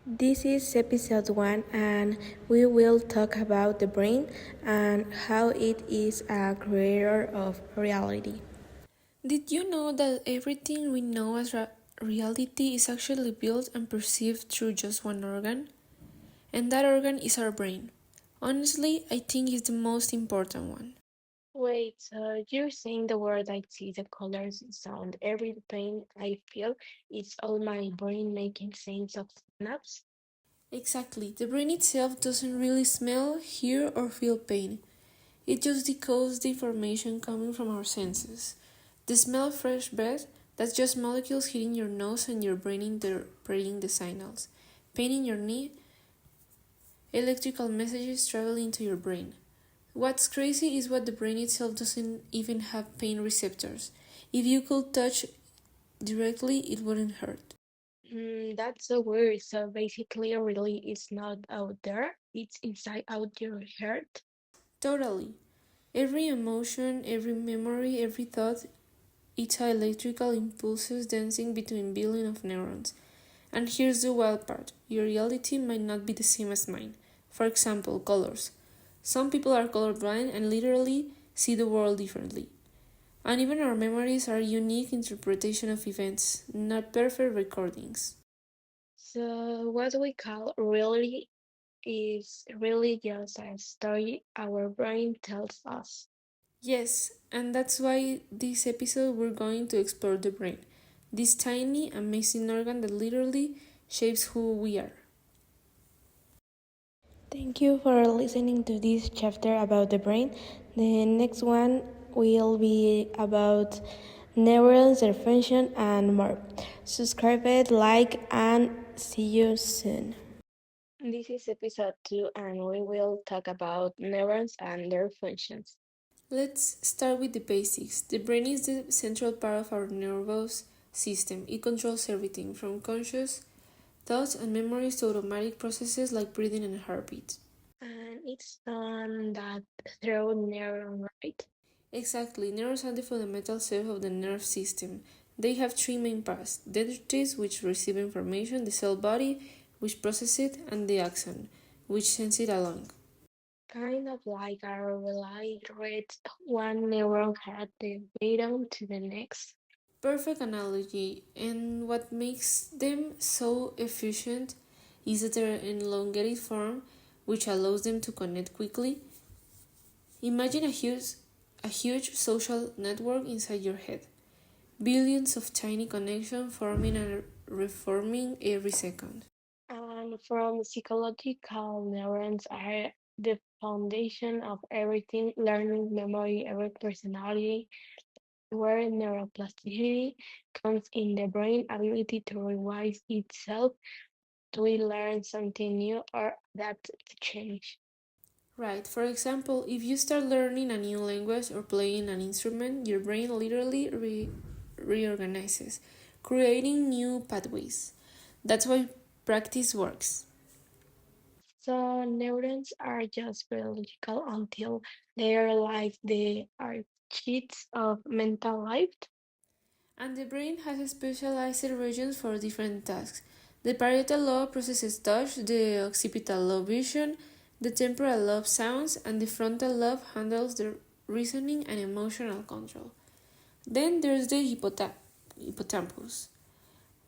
This is episode 1, and we will talk about the brain and how it is a creator of reality. Did you know that everything we know as reality is actually built and perceived through just one organ? And that organ is our brain. Honestly, I think it's the most important one. Wait, so you're saying the word I see, the colors, the sound, every pain I feel, it's all my brain making sense of synapse? Exactly, the brain itself doesn't really smell, hear, or feel pain. It just decodes the information coming from our senses. The smell of fresh breath, that's just molecules hitting your nose and your brain interpreting the signals. Pain in your knee, electrical messages traveling to your brain. What's crazy is what the brain itself doesn't even have pain receptors. If you could touch directly, it wouldn't hurt. That's so weird. So basically, really, it's not out there, it's inside out your head. Totally. Every emotion, every memory, every thought, it's electrical impulses dancing between billions of neurons. And here's the wild part, your reality might not be the same as mine. For example, colors. Some people are colorblind and literally see the world differently. And even our memories are unique interpretation of events, not perfect recordings. So, what we call reality is really just a story our brain tells us. Yes, and that's why this episode we're going to explore the brain, this tiny, amazing organ that literally shapes who we are. Thank you for listening to this chapter about the brain. The next one will be about neurons, their function, and more. Subscribe it, like, and see you soon. This is episode 2, and we will talk about neurons and their functions. Let's start with the basics. The brain is the central part of our nervous system. It controls everything from conscious thoughts and memories to automatic processes like breathing and heartbeat. And it's done that through neuron, right? Exactly, neurons are the fundamental cells of the nerve system. They have three main parts: dendrites, which receive information, the cell body, which processes it, and the axon, which sends it along. Kind of like a relay thread, one neuron had the bottom to the next. Perfect analogy, and what makes them so efficient is that their elongated form, which allows them to connect quickly. Imagine a huge social network inside your head. Billions of tiny connections forming and reforming every second. And from psychological neurons are the foundation of everything learning, memory, every personality, where neuroplasticity comes in the brain ability to revise itself to learn something new or adapt to change. Right, for example, if you start learning a new language or playing an instrument, your brain literally reorganizes, creating new pathways. That's why practice works. So neurons are just biological until they are like the archetypes of mental life. And the brain has specialized regions for different tasks. The parietal lobe processes touch, the occipital lobe vision, the temporal lobe sounds, and the frontal lobe handles the reasoning and emotional control. Then there's the hippocampus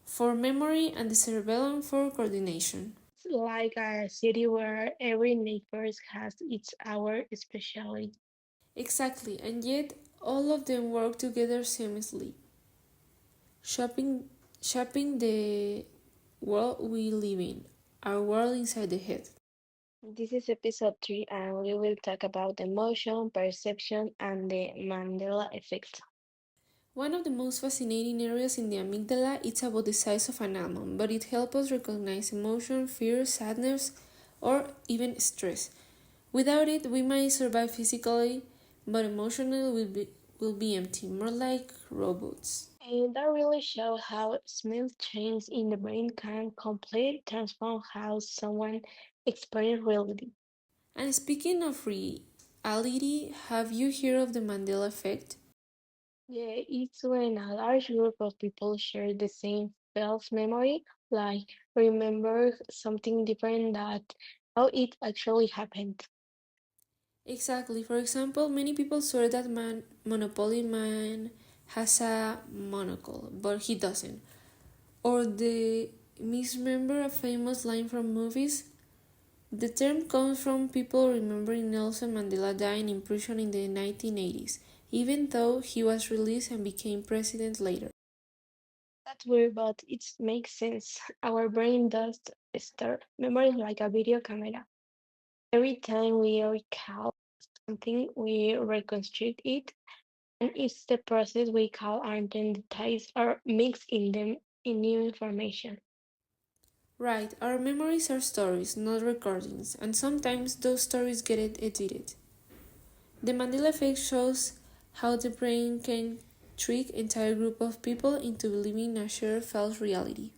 for memory and the cerebellum for coordination. It's like a city where every neighbor has its hour specialty. Exactly, and yet all of them work together seamlessly, shaping the world we live in, our world inside the head. This is episode 3, and we will talk about emotion, perception, and the Mandela effect. One of the most fascinating areas in the amygdala is about the size of an almond, but it helps us recognize emotion, fear, sadness, or even stress. Without it, we might survive physically, but emotionally will be empty, more like robots. And that really shows how small change in the brain can completely transform how someone experiences reality. And speaking of reality, have you heard of the Mandela effect? Yeah, it's when a large group of people share the same false memory like remember something different that how it actually happened. Exactly. For example, many people swear that Monopoly Man has a monocle, but he doesn't. Or they misremember a famous line from movies. The term comes from people remembering Nelson Mandela dying in prison in the 1980s, even though he was released and became president later. That's weird, but it makes sense. Our brain does store memory like a video camera. Every time we recall something, we reconstruct it, and it's the process we call identities or mix in them in new information. Right, our memories are stories, not recordings, and sometimes those stories get edited. The Mandela effect shows how the brain can trick entire group of people into believing a shared false reality.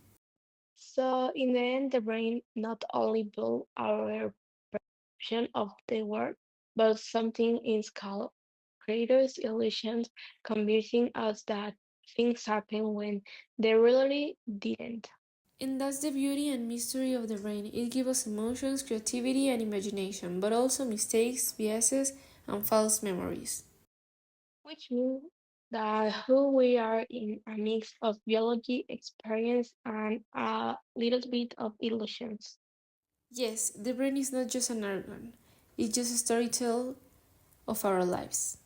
So in the end, the brain not only builds our perception of the world, but something is called creators illusions, convincing us that things happen when they really didn't. And that's the beauty and mystery of the brain. It gives us emotions, creativity, and imagination, but also mistakes, biases, and false memories. Which means that who we are in a mix of biology, experience, and a little bit of illusions. Yes, the brain is not just an organ, it's just a storyteller of our lives.